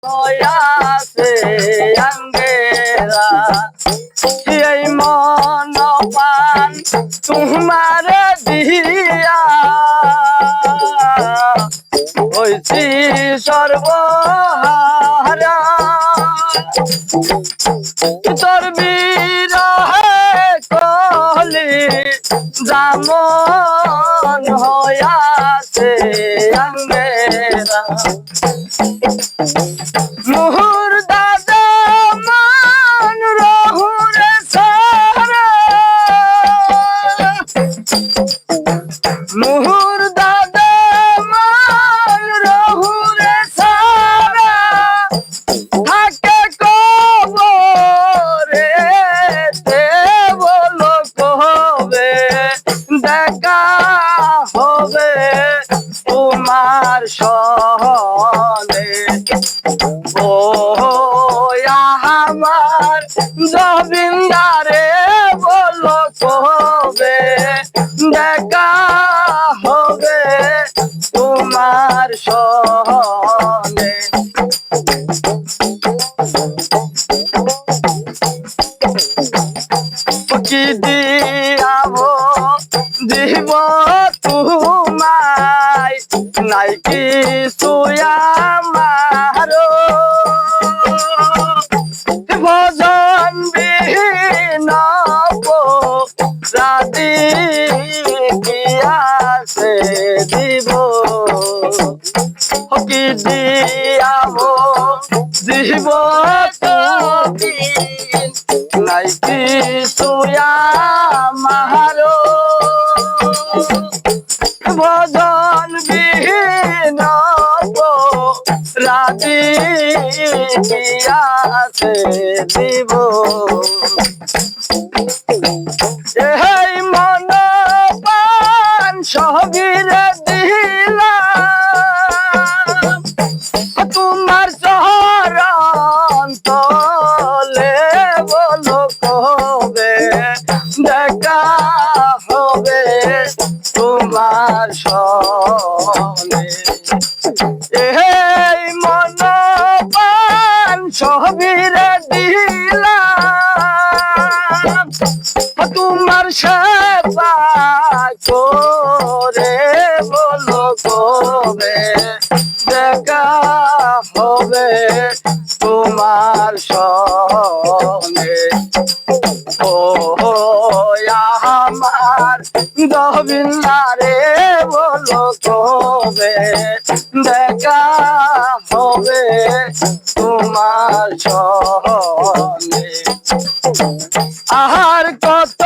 আছে আঙ্গেরা এই মন পান তোমার দিয়া হইছি সর্বহারা তোর বিরহে কলি জামন হয়াছে আঙ্গেরা মুহুর দাদা মান রহুরে সারা মুহুর দাদা মান রহুরে সারা থাকে কবরে তে বলো কবে দেখা হবে তোমার সহনে ও আমার জবিন্দারে বলো কবে দেখা হবে তোমার সহনে কি দিয়াবো দিব তোমায় নাই কি সুয়ামারো ভজন বিহীন রাতি কিয়াছে দিব কি দিয়াবো দিব তুমি নাই কি সুয়ামারো ভজন বিহীন রাতি কিয়াছে দিব এই মন পান সহগীরে দিলাম তোমার চরণ তলে বলো কবে দেখা হবে তোমার সনে এই মন পান সহগীরে দিলাম তোমার সেবা করে বলো কবে দেখা হবে তোমার সনে ও আমার দবিন্দারে বলো কবে দেখা হবে তোমার সনে আর কত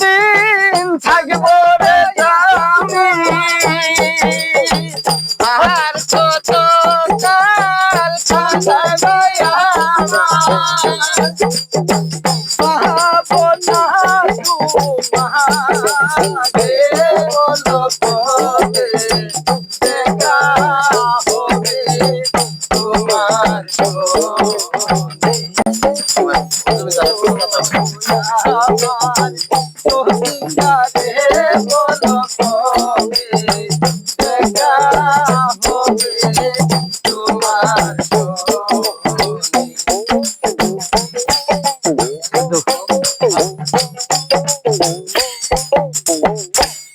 দিন থাকবো রে আমি আর কত কাল থাকবে